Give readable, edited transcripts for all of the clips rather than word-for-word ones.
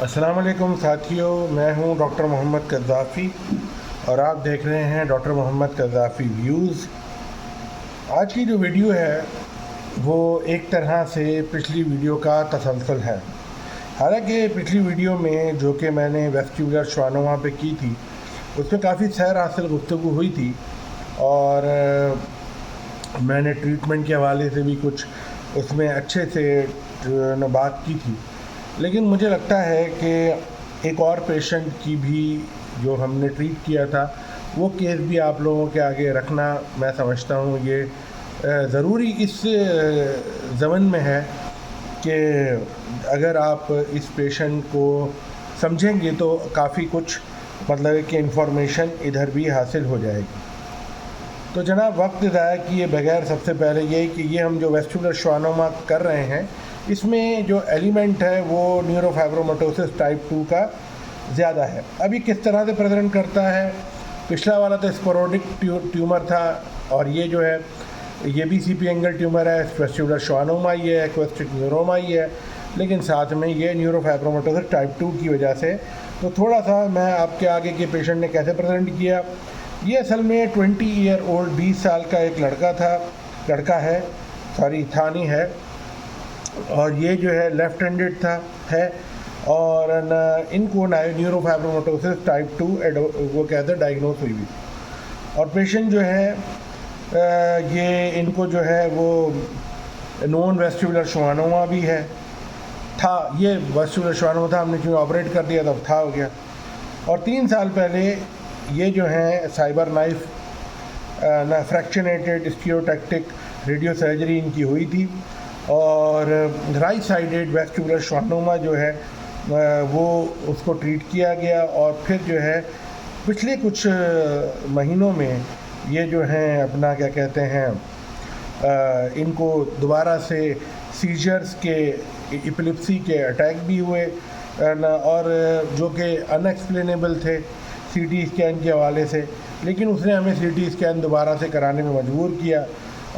अस्सलाम वालेकुम साथियों, मैं हूं डॉक्टर मोहम्मद कज़ाफ़ी और आप देख रहे हैं डॉक्टर मोहम्मद कज़ाफ़ी व्यूज़। आज की जो वीडियो है वो एक तरह से पिछली वीडियो का तसलसल है। हालांकि पिछली वीडियो में जो कि मैंने वेस्टिबुलर श्वानोमा पे की थी उसमें काफ़ी सैर हासिल गुफ्तगू हुई थी और मैंने ट्रीटमेंट के हवाले से भी कुछ उसमें अच्छे से बात की थी। लेकिन मुझे लगता है कि एक और पेशेंट की भी जो हमने ट्रीट किया था वो केस भी आप लोगों के आगे रखना मैं समझता हूँ ये ज़रूरी इस ज़मन में है कि अगर आप इस पेशेंट को समझेंगे तो काफ़ी कुछ मतलब कि इंफॉर्मेशन इधर भी हासिल हो जाएगी। तो जनाब, वक्त ज़ाया किए बगैर सबसे पहले ये कि ये हम जो वेस्टिबुलर श्वानोमा कर रहे हैं इसमें जो एलिमेंट है वो न्यूरोफाइब्रोमाटोसिस टाइप 2 का ज़्यादा है। अभी किस तरह से प्रेजेंट करता है, पिछला वाला तो स्पोरोडिक ट्यूमर था और ये जो है ये भी सीपी एंगल ट्यूमर है, वेस्टिबुलर श्वानोमा ही है, एक्वेस्टिक न्यूरोमा ही है, लेकिन साथ में ये न्यूरोफाइब्रोमाटोसिस टाइप 2 की वजह से। तो थोड़ा सा मैं आपके आगे के पेशेंट ने कैसे प्रेजेंट किया। ये असल में 20 ईयर ओल्ड 20 साल का एक लड़का है, था नहीं है, और ये जो है लेफ़्ट हैंडेड है और इनको न्यूरोफाइब्रोमाटोसिस टाइप 2 वो कहते हैं डायग्नोस हुई हुई। और पेशेंट जो है ये इनको जो है वो नॉन वेस्टिबुलर श्वानोमा भी है, था ये वेस्टिबुलर श्वानोमा था, हमने क्यों ऑपरेट कर दिया तब था हो गया। और 3 साल पहले ये जो है cyber knife फ्रैक्शनेटेड stereotactic radio surgery इनकी हुई थी और राइट साइडेड वेस्टिबुलर श्वानोमा जो है वो उसको ट्रीट किया गया। और फिर जो है पिछले कुछ महीनों में ये जो हैं अपना क्या कहते हैं इनको दोबारा से सीजर्स के एपिलेप्सी के अटैक भी हुए और जो कि अनएक्सप्लेनेबल थे सीटी स्कैन के हवाले से, लेकिन उसने हमें सीटी स्कैन दोबारा से कराने में मजबूर किया।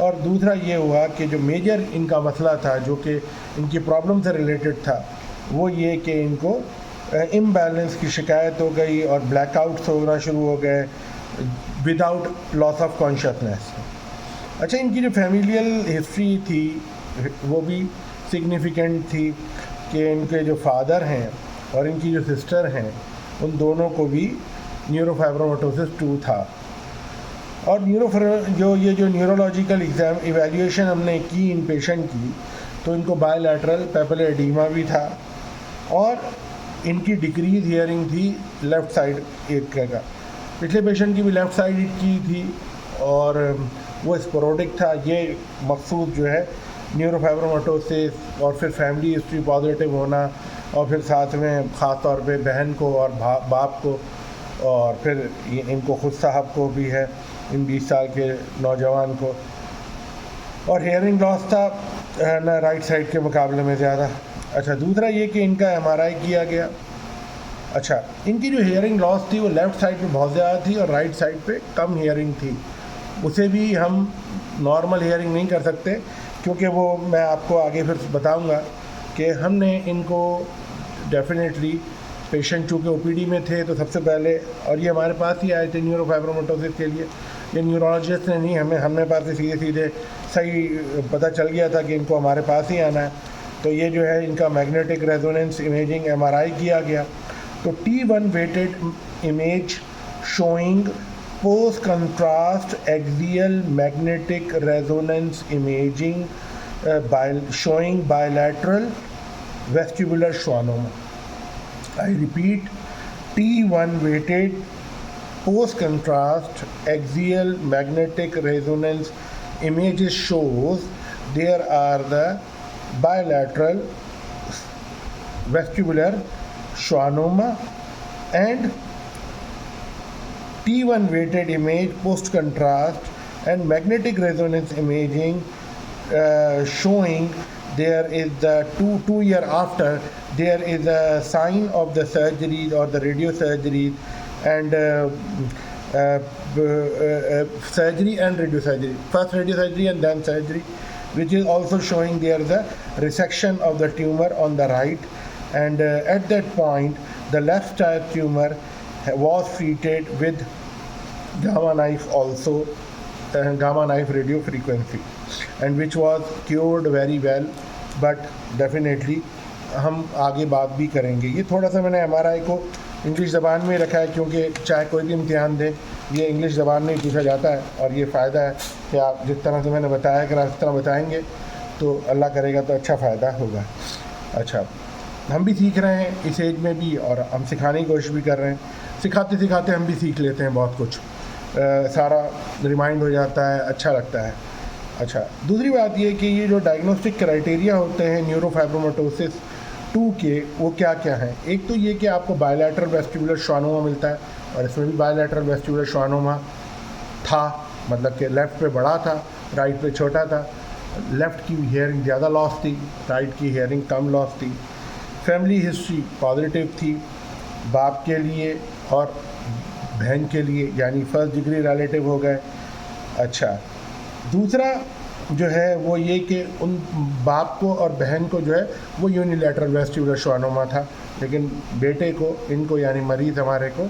और दूसरा ये हुआ कि जो मेजर इनका मसला था जो कि इनकी प्रॉब्लम से रिलेटेड था वो ये कि इनको इम्बैलेंस की शिकायत हो गई और ब्लैकआउट्स होना शुरू हो गए विदाउट लॉस ऑफ कॉन्शियसनेस। अच्छा, इनकी जो फैमिलियल हिस्ट्री थी वो भी सिग्निफिकेंट थी कि इनके जो फादर हैं और इनकी जो सिस्टर हैं उन दोनों को भी न्यूरोफाइब्रोमाटोसिस 2 था। और जो न्यूरोलॉजिकल एग्ज़ाम इवैल्यूएशन हमने की इन पेशेंट की तो इनको बायलैटरल पेपिलर एडीमा भी था और इनकी डिक्रीज हियरिंग थी लेफ़्ट साइड एक का। पिछले पेशेंट की भी लेफ़्ट साइड की थी और वो स्पोरोडिक था। ये मकसूद जो है न्यूरोफाइब्रोमाटोसिस और फिर फैमिली हिस्ट्री पॉजिटिव होना और फिर साथ में ख़ास तौर पे बहन को और बाप को और फिर इनको खुद साहब को भी है, इन 20 साल के नौजवान को। और हेयरिंग लॉस था ना राइट साइड के मुकाबले में ज़्यादा। अच्छा, दूसरा ये कि इनका एमआरआई किया गया। अच्छा, इनकी जो हेयरिंग लॉस थी वो लेफ़्ट साइड पे बहुत ज़्यादा थी और राइट साइड पे कम हेयरिंग थी। उसे भी हम नॉर्मल हेयरिंग नहीं कर सकते क्योंकि वो मैं आपको आगे फिर बताऊंगा कि हमने इनको डेफिनेटली पेशेंट चूँकि ओपीडी में थे तो सबसे पहले, और ये हमारे पास ही आए थे न्यूरोफाइब्रोमाटोसिस के लिए, ये न्यूरोलॉजिस्ट ने नहीं हमें पास से सीधे सही पता चल गया था कि इनको हमारे पास ही आना है। तो ये जो है इनका मैग्नेटिक रेजोनेंस इमेजिंग एमआरआई किया गया तो T1 weighted image showing post contrast axial magnetic resonance imaging showing bilateral vestibular schwannoma. I repeat, T1 weighted post contrast axial magnetic resonance images shows there are the bilateral vestibular schwannoma and T1 weighted image post contrast and magnetic resonance imaging showing there is the two year after there is a sign of the surgeries or the radio surgeries and surgery and radio surgery, first radio surgery and then surgery, which is also showing there is a resection of the tumor on the right and at that point the left side tumor was treated with gamma knife also, gamma knife radio frequency, and which was cured very well. but definitely हम आगे बात भी करेंगे। ये थोड़ा सा मैंने MRI को इंग्लिश ज़बान में रखा है, क्योंकि चाहे कोई भी इम्तिहान दें ये इंग्लिश ज़बान में ही पूछा जाता है, और ये फ़ायदा है कि आप जिस तरह से मैंने बताया अगर आप इस तरह बताएंगे तो अल्लाह करेगा तो अच्छा फ़ायदा होगा। अच्छा, हम भी सीख रहे हैं इस एज में भी, और हम सिखाने की कोशिश भी कर रहे हैं। सिखाते सिखाते हम भी सीख लेते हैं बहुत कुछ, सारा रिमाइंड हो जाता है, अच्छा लगता है। अच्छा, दूसरी बात ये कि ये जो डायग्नोस्टिक क्राइटेरिया होते हैं न्यूरोफाइब्रोमाटोसिस 2 के, वो क्या क्या हैं। एक तो ये कि आपको बायलैटरल वेस्टिबुलर श्वानोमा मिलता है, और इसमें भी बायलैटरल वेस्टिबुलर श्वानोमा था, मतलब कि लेफ़्ट पे बड़ा था, राइट पे छोटा था। लेफ़्ट की हियरिंग ज़्यादा लॉस थी, राइट की हियरिंग कम लॉस थी। फैमिली हिस्ट्री पॉजिटिव थी बाप के लिए और बहन के लिए, यानी फर्स्ट डिग्री रिलेटिव हो गए। अच्छा, दूसरा जो है वो ये कि उन बाप को और बहन को जो है वो यूनिलैटरल वेस्टिबुलर श्वानोमा था, लेकिन बेटे को, इनको यानी मरीज़ हमारे को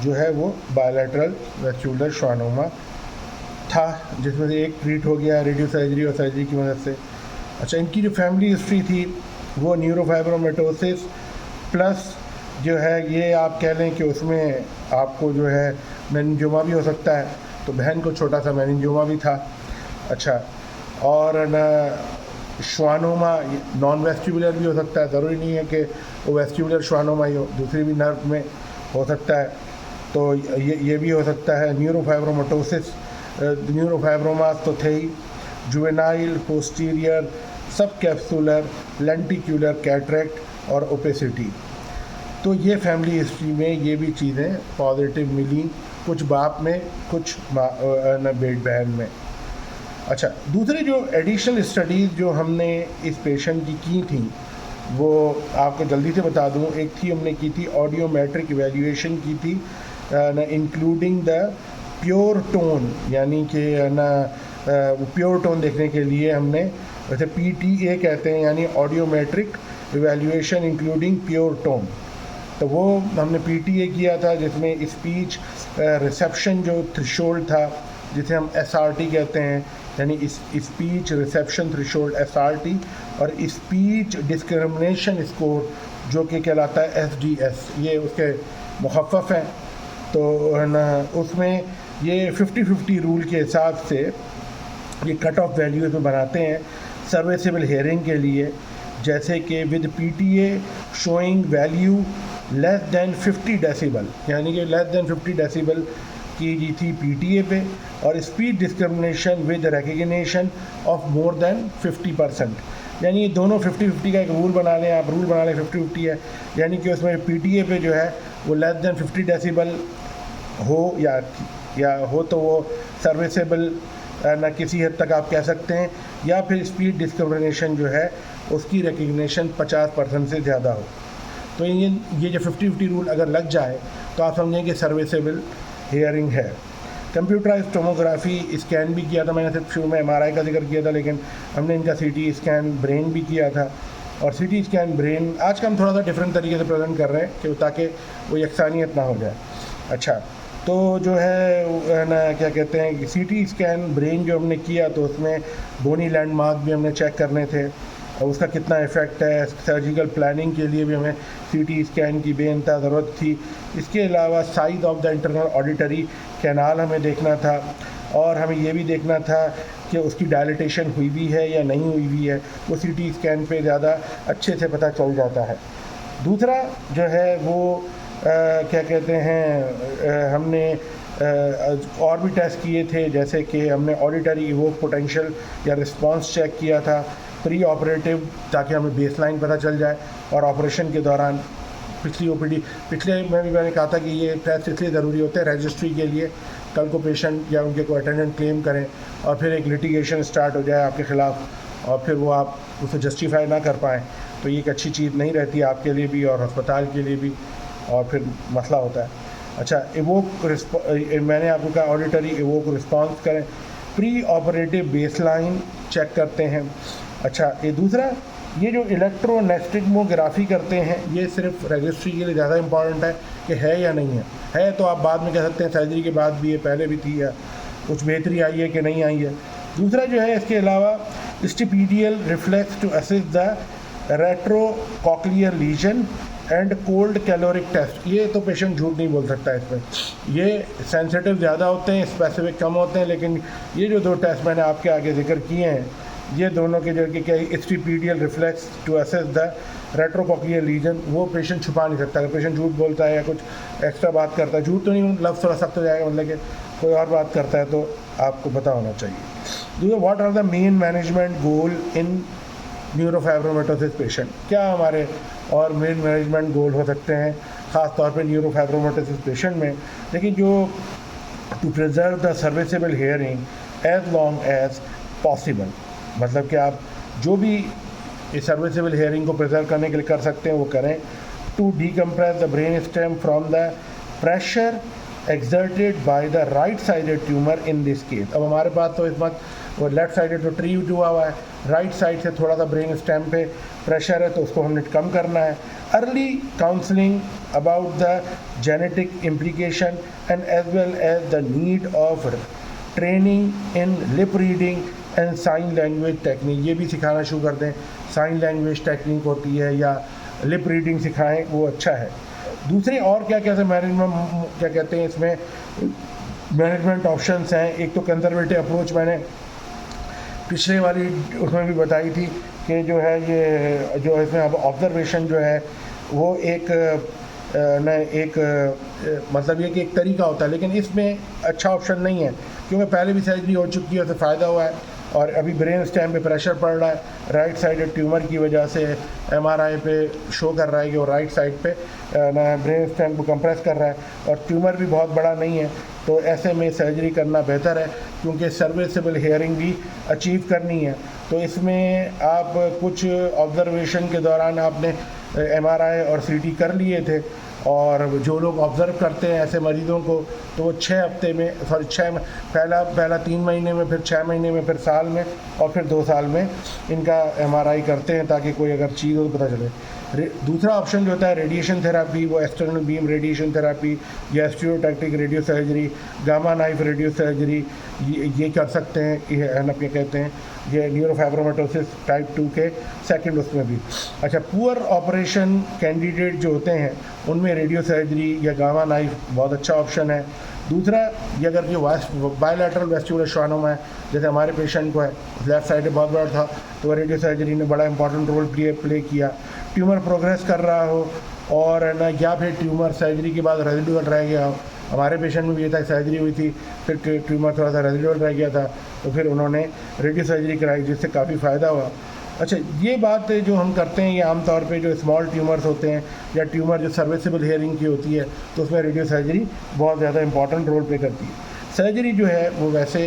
जो है वो बायलैटरल वेस्टिबुलर श्वानोमा था, जिसमें से एक ट्रीट हो गया रेडियो सर्जरी और सर्जरी की मदद से। अच्छा, इनकी जो फैमिली हिस्ट्री थी वो न्यूरोफाइब्रोमाटोसिस प्लस जो है ये आप कह लें कि उसमें आपको जो है मेनिंजियोमा भी हो सकता है, तो बहन को छोटा सा मेनिंजियोमा भी था। अच्छा, और न श्वानोमा नॉन वेस्टिबुलर भी हो सकता है, ज़रूरी नहीं है कि वो वेस्टिबुलर श्वानोमा ही हो, दूसरी भी नर्व में हो सकता है, तो ये भी हो सकता है। न्यूरोफाइब्रोमाटोसिस, न्यूरोफाइब्रोमास तो थे ही, जुवेनाइल पोस्टीरियर सब कैप्सुलर लेंटिक्यूलर कैटरेक्ट और ओपेसिटी। तो ये फैमिली हिस्ट्री में ये भी चीज़ें पॉजिटिव मिली, कुछ बाप में कुछ बहन में। अच्छा, दूसरे जो एडिशनल स्टडीज़ जो हमने इस पेशेंट की थी वो आपको जल्दी से बता दूं। एक थी हमने की थी ऑडियोमेट्रिक इवैल्यूएशन की थी, इंक्लूडिंग द प्योर टोन, यानी कि ना प्योर टोन देखने के लिए हमने, वैसे PTA कहते हैं, यानी audiometric evaluation including pure tone. तो वो हमने PTA किया था, जिसमें स्पीच रिसेप्शन जो थ्रेशोल्ड था, जिसे हम SRT कहते हैं, यानी स्पीच रिसेप्शन थ्रेशोल्ड SRT, और स्पीच डिस्क्रिमिनेशन स्कोर जो कि कहलाता है SDS, ये उसके मुखफ़फ़ हैं। तो ना उसमें ये 50-50 रूल के हिसाब से ये कट ऑफ वैल्यूज़ में बनाते हैं सर्विसेबल हेयरिंग के लिए, जैसे कि with PTA showing value less than 50 decibel, यानी कि लेस दैन 50 डेसिबल की गई थी PTA पे, और speech discrimination with recognition of more than 50%, यानी ये दोनों 50-50 का एक रूल बना लें आप, रूल बना लें 50-50 है, यानी कि उसमें PTA पे जो है वो लेस दैन 50 डेसिबल हो या हो तो वो सर्विसेबल ना किसी हद तक आप कह सकते हैं, या फिर स्पीड डिस्क्रिमिनेशन जो है उसकी रिकग्निशन 50% से ज़्यादा हो। तो ये जो 50-50 रूल अगर लग जाए तो आप समझें कि सर्विसेबल हेयरिंग है। कंप्यूटराइज्ड टोमोग्राफी स्कैन भी किया था, मैंने सिर्फ शुरू में MRI का जिक्र किया था, लेकिन हमने इनका CT स्कैन ब्रेन भी किया था। और CT स्कैन ब्रेन आज का हम थोड़ा सा डिफरेंट तरीके से प्रेजेंट कर रहे हैं कि ताकि वो यकसानियत ना हो जाए। अच्छा, तो जो है ना क्या कहते हैं, CT स्कैन ब्रेन जो हमने किया तो उसमें बोनी लैंडमार्क भी हमने चेक करने थे, और उसका कितना इफ़ेक्ट है। सर्जिकल प्लानिंग के लिए भी हमें CT स्कैन की बेइंतहा ज़रूरत थी। इसके अलावा size of the internal auditory canal हमें देखना था, और हमें ये भी देखना था कि उसकी डायलिटेशन हुई भी है या नहीं हुई भी है, वो CT स्कैन पे ज़्यादा अच्छे से पता चल जाता है। दूसरा जो है वो क्या कहते हैं, हमने और भी टेस्ट किए थे, जैसे कि हमने ऑडिटरी इवोक पोटेंशियल या रिस्पांस चेक किया था प्री ऑपरेटिव, ताकि हमें बेसलाइन पता चल जाए, और ऑपरेशन के दौरान पिछले में भी मैंने कहा था कि ये टेस्ट इसलिए ज़रूरी होते हैं रजिस्ट्री के लिए, कल को पेशेंट या उनके कोई अटेंडेंट क्लेम करें और फिर एक लिटिगेशन स्टार्ट हो जाए आपके ख़िलाफ़, और फिर वो आप उसे जस्टिफाई ना कर पाएँ, तो ये एक अच्छी चीज़ नहीं रहती आपके लिए भी और अस्पताल के लिए भी, और फिर मसला होता है। अच्छा, मैंने आपको कहा ऑडिटरी इवोक रिस्पॉन्स करें, प्री ऑपरेटिव बेसलाइन चेक करते हैं। अच्छा, ये दूसरा ये जो इलेक्ट्रोनेस्टिग्मोग्राफी करते हैं ये सिर्फ रजिस्ट्री के लिए ज़्यादा इम्पॉर्टेंट है कि है या नहीं है तो आप बाद में कह सकते हैं सर्जरी के बाद भी ये पहले भी थी या कुछ बेहतरी आई है कि नहीं आई है। दूसरा जो है इसके अलावा stapedial reflex to assist the retrocochlear lesion and cold caloric test. ये तो पेशेंट झूठ नहीं बोल सकता इसमें, ये सेंसिटिव ज़्यादा होते हैं, स्पेसिफिक कम होते हैं, लेकिन ये जो 2 टेस्ट मैंने आपके आगे जिक्र किए हैं ये दोनों के जो कि क्या stapedial reflex to assess the retrocochlear lesion, वो पेशेंट छुपा नहीं सकता। अगर पेशेंट झूठ बोलता है या कुछ एक्स्ट्रा बात करता है, झूठ तो नहीं, लफ्ज़ थोड़ा सख्त हो जाएगा, मतलब कि कोई और बात करता है तो आपको पता होना चाहिए। दूसरा, what are the main management goal in neurofibromatosis patient, क्या हमारे और मेन मैनेजमेंट गोल हो सकते हैं ख़ास तौर पे न्यूरोफाइब्रोमेटोसिस पेशेंट में। लेकिन जो to preserve the serviceable hearing as long as possible, मतलब कि आप जो भी इस सर्विसेबल हेयरिंग को प्रिजर्व करने के लिए कर सकते हैं वो करें। To decompress the brain stem from the pressure exerted by the right sided tumour in this case. अब हमारे पास तो इस वक्त वो लेफ्ट साइडेड तो ट्रीट हुआ हुआ है, राइट साइड से थोड़ा सा ब्रेन स्टेम पे प्रेशर है तो उसको हमने कम करना है। Early counselling about the genetic implication and as well as the need of training in lip reading and sign language technique, ये भी सिखाना शुरू कर दें। साइन लैंग्वेज टेक्निक होती है या लिप रीडिंग सिखाएं, वो अच्छा है। दूसरे और क्या कहते हैं मैनेजमेंट, क्या कहते हैं इसमें मैनेजमेंट ऑप्शंस हैं। एक तो कंजर्वेटिव अप्रोच मैंने पिछले वाली उसमें भी बताई थी कि जो है ये जो इसमें अब ऑब्जर्वेशन जो है वो एक मतलब ये कि एक तरीका होता है, लेकिन इसमें अच्छा ऑप्शन नहीं है क्योंकि पहले भी सर्जरी हो चुकी है, उससे फ़ायदा हुआ है और अभी ब्रेन स्टेम पे प्रेशर पड़ रहा है राइट साइडेड ट्यूमर की वजह से। एमआरआई पे शो कर रहा है कि वो राइट साइड पे ना ब्रेन स्टेम को कंप्रेस कर रहा है और ट्यूमर भी बहुत बड़ा नहीं है, तो ऐसे में सर्जरी करना बेहतर है क्योंकि सर्विसेबल हेयरिंग भी अचीव करनी है। तो इसमें आप कुछ ऑब्जर्वेशन के दौरान आपने एमआरआई और सीटी कर लिए थे और जो लोग ऑब्ज़र्व करते हैं ऐसे मरीज़ों को तो वो 6 हफ्ते में पहला 3 महीने में, फिर 6 महीने में, फिर साल में और फिर 2 साल में इनका एमआरआई करते हैं ताकि कोई अगर चीज़ हो तो पता चले। दूसरा ऑप्शन जो होता है रेडिएशन थेरापी, वो एक्सटर्नल बीम रेडिएशन थेरापी या stereotactic radio surgery, gamma knife radio surgery, ये कर सकते हैं। ये ना क्या कहते हैं ये न्यूरोफाइब्रोमेटोसिस टाइप 2 के सेकंड उसमें भी। अच्छा, पुअर ऑपरेशन कैंडिडेट जो होते हैं उनमें रेडियो सर्जरी या गामा नाइफ बहुत अच्छा ऑप्शन है। दूसरा, ये अगर जो बायलैटरल वेस्टिबुलर श्वानोमा है जैसे हमारे पेशेंट को है, लेफ्ट साइड में बहुत बड़ा था तो रेडियो सर्जरी ने बड़ा इंपॉर्टेंट रोल प्ले किया। ट्यूमर प्रोग्रेस कर रहा हो और ना या फिर ट्यूमर सर्जरी के बाद रेजिडुअल रह गया हो, हमारे पेशेंट में भी ये था सर्जरी हुई थी फिर ट्यूमर थोड़ा सा रेजिडुअल रह गया था तो फिर उन्होंने रेडियो सर्जरी कराई जिससे काफ़ी फ़ायदा हुआ। अच्छा, ये बात जो हम करते हैं ये आमतौर पे जो स्मॉल ट्यूमर्स होते हैं या ट्यूमर जो सर्विसेबल हेयरिंग की होती है तो उसमें रेडियो सर्जरी बहुत ज़्यादा इंपॉर्टेंट रोल प्ले करती है। सर्जरी जो है वो वैसे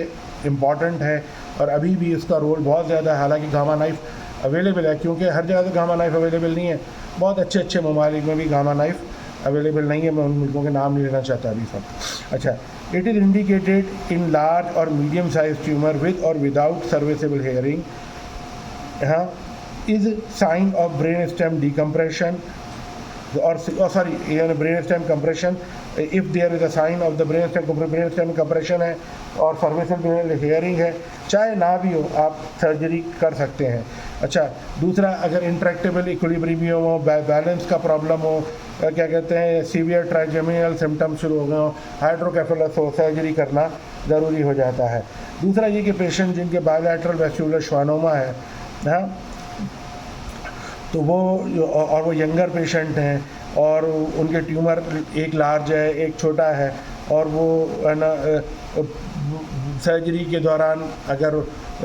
इम्पॉर्टेंट है और अभी भी उसका रोल बहुत ज़्यादा है, हालांकि गामा नाइफ अवेलेबल है क्योंकि हर जगह तो गामा नाइफ अवेलेबल नहीं है, बहुत अच्छे अच्छे ममालिक में भी गामा नाइफ अवेलेबल नहीं है, मैं उन मुल्कों के नाम नहीं लेना चाहता अभी सब। अच्छा, it is indicated in large और मीडियम साइज ट्यूमर विद और विदाउट सर्विसेबल हेयरिंग, हाँ, is sign of brain stem decompression और brain stem compression if there is a sign of the brain stem compression है और serviceable hearing है, चाहे ना भी हो आप सर्जरी कर सकते हैं। अच्छा, दूसरा, अगर इंट्रैक्टेबल इक्विलिब्रियम हो, बैलेंस का प्रॉब्लम हो, क्या कहते हैं सीवियर ट्राइजेमिनल सिम्टम शुरू हो गए हो, हाइड्रोकेफेलस हो, सर्जरी करना ज़रूरी हो जाता है। दूसरा ये कि पेशेंट जिनके बायलैटरल वेस्टिबुलर श्वानोमा है, हाँ, तो वो यंगर पेशेंट हैं और उनके ट्यूमर एक लार्ज है एक छोटा है और वो है ना सर्जरी के दौरान अगर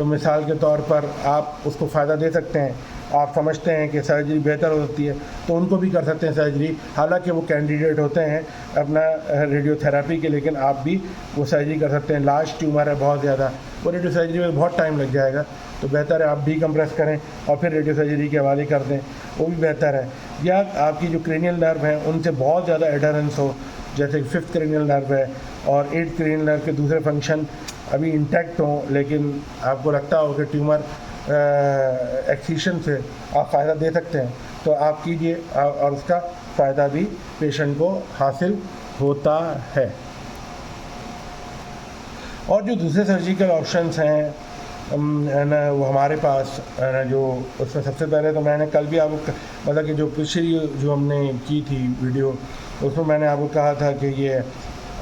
मिसाल के तौर पर आप उसको फ़ायदा दे सकते हैं, आप समझते हैं कि सर्जरी बेहतर हो सकती है तो उनको भी कर सकते हैं सर्जरी, हालांकि वो कैंडिडेट होते हैं अपना रेडियोथेरेपी के, लेकिन आप भी वो सर्जरी कर सकते हैं। लार्ज ट्यूमर है बहुत ज़्यादा, वो रेडियो सर्जरी में बहुत टाइम लग जाएगा तो बेहतर है आप डीकम्प्रेस करें और फिर रेडियो सर्जरी के हवाले कर दें, वो भी बेहतर है। या आपकी जो क्रेनियल नर्व हैं उनसे बहुत ज़्यादा एडहेरेंस हो, जैसे 5th क्रेनियल नर्व है और 8th क्रेनियल नर्व के दूसरे फंक्शन अभी इंटैक्ट हों लेकिन आपको लगता हो कि ट्यूमर एक्सीशन से आप फ़ायदा दे सकते हैं तो आप कीजिए, और उसका फ़ायदा भी पेशेंट को हासिल होता है। और जो दूसरे सर्जिकल ऑप्शंस हैं ना, वो हमारे पास ना, जो उसमें सबसे पहले तो मैंने कल भी आपको मतलब कि जो पिछली जो हमने की थी वीडियो, उसमें मैंने आपको कहा था कि ये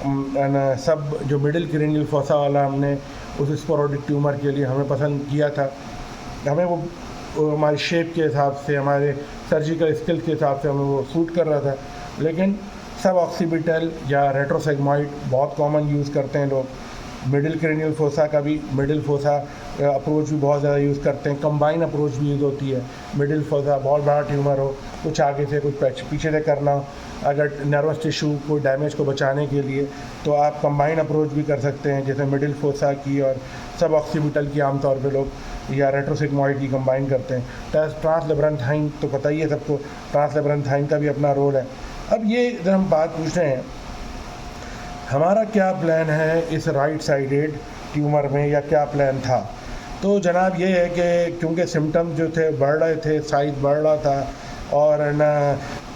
ना सब जो मिडिल क्रेनियल फोसा वाला हमने उस स्पोरोडिक ट्यूमर के लिए हमें पसंद किया था। हमें वो हमारी शेप के हिसाब से, हमारे सर्जिकल स्किल्स के हिसाब से हमें वो सूट कर रहा था। लेकिन सब ऑक्सीपिटल या रेट्रोसेगमॉइड बहुत कॉमन यूज़ करते हैं लोग। मिडिल क्रेनियल फोसा का भी, मिडिल फोसा अप्रोच भी बहुत ज़्यादा यूज़ करते हैं। कंबाइन अप्रोच भी यूज़ होती है। मिडिल फोसा बहुत बड़ा ट्यूमर हो, कुछ आगे से कुछ पीछे से करना हो, अगर नर्वस टिश्यू को डैमेज को बचाने के लिए, तो आप कंबाइन अप्रोच भी कर सकते हैं, जैसे मिडिल फोसा की और सब ऑक्सीपिटल की आमतौर पे लोग या रेट्रोसिग्मॉइड की कंबाइन करते हैं। ट्रांसलेब्रांथाइन तो पता ही है सबको, ट्रांसलेब्रांथाइन का भी अपना रोल है। अब ये जब हम बात पूछ रहे हैं हमारा क्या प्लान है इस राइट साइडेड ट्यूमर में, या क्या प्लान था, तो जनाब ये है कि क्योंकि सिम्टम्स जो थे बढ़ रहे थे, साइज बढ़ रहा था, और ना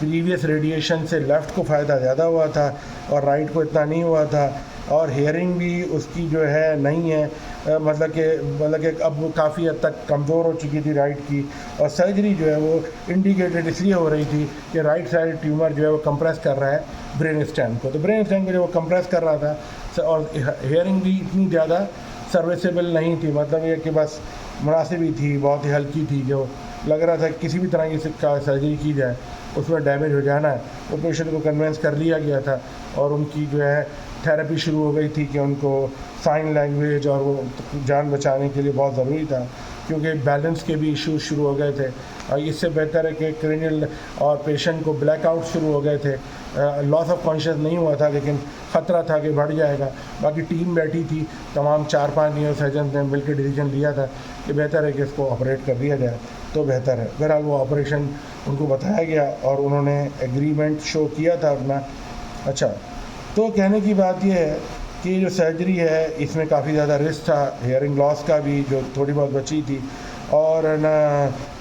प्रीवियस रेडिएशन से लेफ़्ट को फ़ायदा ज़्यादा हुआ था और राइट को इतना नहीं हुआ था, और हेयरिंग भी उसकी जो है नहीं है, मतलब कि अब वो काफ़ी हद तक कमज़ोर हो चुकी थी राइट की, और सर्जरी जो है वो इंडिकेटेड इसलिए हो रही थी कि राइट साइड ट्यूमर जो है वो कंप्रेस कर रहा है ब्रेन स्टेम को। तो ब्रेन स्टेम को जो वो कंप्रेस कर रहा था, और हेयरिंग भी इतनी ज़्यादा सर्विसेबल नहीं थी, मतलब ये कि बस मुनासिब ही थी, बहुत ही हल्की थी, जो लग रहा था किसी भी तरह की सर्जरी की जाए उसमें डैमेज हो जाना है। तो पेशेंट को कन्वेंस कर लिया गया था, और उनकी जो है थेरेपी शुरू हो गई थी कि उनको साइन लैंग्वेज और वो जान बचाने के लिए बहुत ज़रूरी था, क्योंकि बैलेंस के भी इश्यूज शुरू हो गए थे। और इससे बेहतर है कि क्रेनियल और पेशेंट को ब्लैकआउट शुरू हो गए थे। लॉस ऑफ कॉन्शियस नहीं हुआ था, लेकिन ख़तरा था कि बढ़ जाएगा। बाकी टीम बैठी थी, तमाम 4-5 न्यूरो सर्जन ने मिलकर डिसीजन लिया था कि बेहतर है कि इसको ऑपरेट कर दिया जाए तो बेहतर है। बहरहाल वो ऑपरेशन उनको बताया गया और उन्होंने एग्रीमेंट शो किया था अपना। अच्छा, तो कहने की बात यह है कि जो सर्जरी है इसमें काफ़ी ज़्यादा रिस्क था, हेयरिंग लॉस का भी जो थोड़ी बहुत बची थी, और ना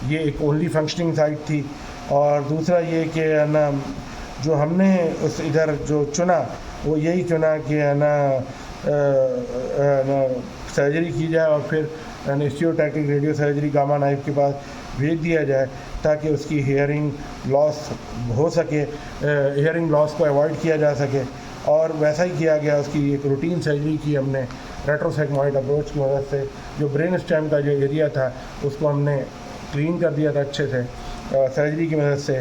ये एक ओनली फंक्शनिंग साइट थी। और दूसरा ये कि ना जो हमने उस इधर जो चुना वो यही चुना कि ना सर्जरी की जाए और फिर एनेस्थियोटैक्टिक रेडियो सर्जरी गामा नाइफ के पास भेज दिया जाए, ताकि उसकी हेयरिंग लॉस हो सके, हेयरिंग लॉस को अवॉइड किया जा सके। और वैसा ही किया गया, उसकी एक रूटीन सर्जरी की हमने रेट्रोसेगमॉइड अप्रोच की मदद से। जो ब्रेन स्टेम का जो एरिया था उसको हमने क्लीन कर दिया था अच्छे से सर्जरी की मदद से।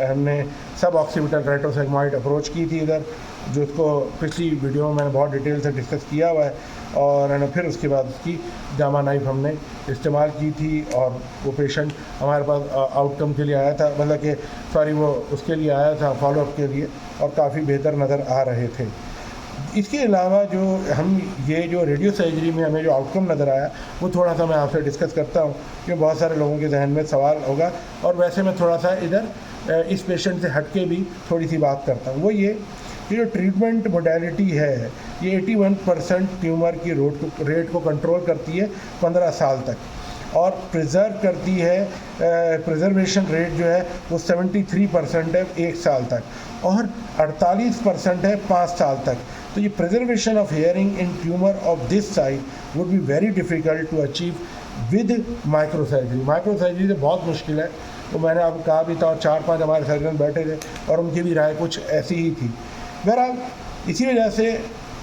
हमने सब ऑक्सीपिटल रेट्रोसेगमॉइड अप्रोच की थी इधर, जो उसको पिछली वीडियो में मैंने बहुत डिटेल से डिस्कस किया हुआ है। और फिर उसके बाद उसकी गामा नाइफ हमने इस्तेमाल की थी, और वो पेशेंट हमारे पास आउटकम के लिए आया था, मतलब कि सॉरी वो उसके लिए आया था फॉलोअप के लिए, और काफ़ी बेहतर नज़र आ रहे थे। इसके अलावा जो हम ये जो रेडियो सर्जरी में हमें जो आउटकम नज़र आया वो थोड़ा सा मैं आपसे डिस्कस करता हूँ, क्योंकि बहुत सारे लोगों के जहन में सवाल होगा। और वैसे मैं थोड़ा सा इधर इस पेशेंट से हट के भी थोड़ी सी बात करता हूँ। वो ये कि जो ट्रीटमेंट मोडेलिटी है ये 81% ट्यूमर की रेट को कंट्रोल करती है 15 साल तक, और प्रिजर्व करती है, प्रिजर्वेशन रेट जो है वो 73% है 1 साल तक, और 48% है 5 साल तक। तो ये preservation of hearing in tumour of this size would be very difficult to achieve with micro surgery. Micro surgery तो बहुत मुश्किल है, तो मैंने आपको कहा भी था, और 4-5 हमारे सर्जन बैठे थे और उनकी भी राय कुछ ऐसी ही थी। बहरहाल इसी वजह से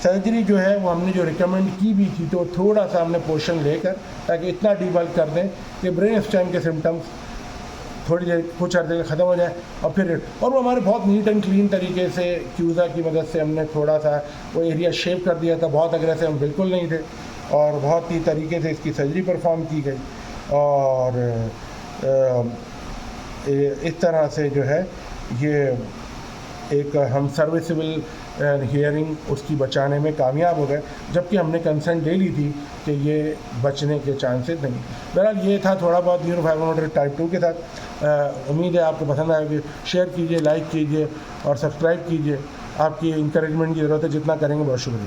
सर्जरी जो है वो हमने जो रिकमेंड की भी थी, तो थोड़ा सा हमने पोर्शन लेकर, ताकि इतना डीबल्क कर दें कि ब्रेन स्टेम के सिम्टम्स थोड़ी देर कुछ अर्से ख़त्म हो जाए, और वो हमारे बहुत नीट एंड क्लीन तरीके से क्यूज़ा की मदद से हमने थोड़ा सा वो एरिया शेप कर दिया था। बहुत अग्रेसिव हम बिल्कुल नहीं थे, और बहुत ही तरीके से इसकी सर्जरी परफॉर्म की गई। और इस तरह से जो है ये एक हम सर्विसेबल हियरिंग उसकी बचाने में कामयाब हो गए, जबकि हमने कंसेंट ले ली थी कि ये बचने के चांसेस नहीं। बहरहाल ये था थोड़ा बहुत न्यूरोफाइब्रोमाइल्जिया टाइप 2 के साथ। उम्मीद है आपको पसंद आएगी। शेयर कीजिए, लाइक कीजिए और सब्सक्राइब कीजिए। आपकी इंकरेजमेंट की ज़रूरत है, जितना करेंगे बहुत शुक्रिया।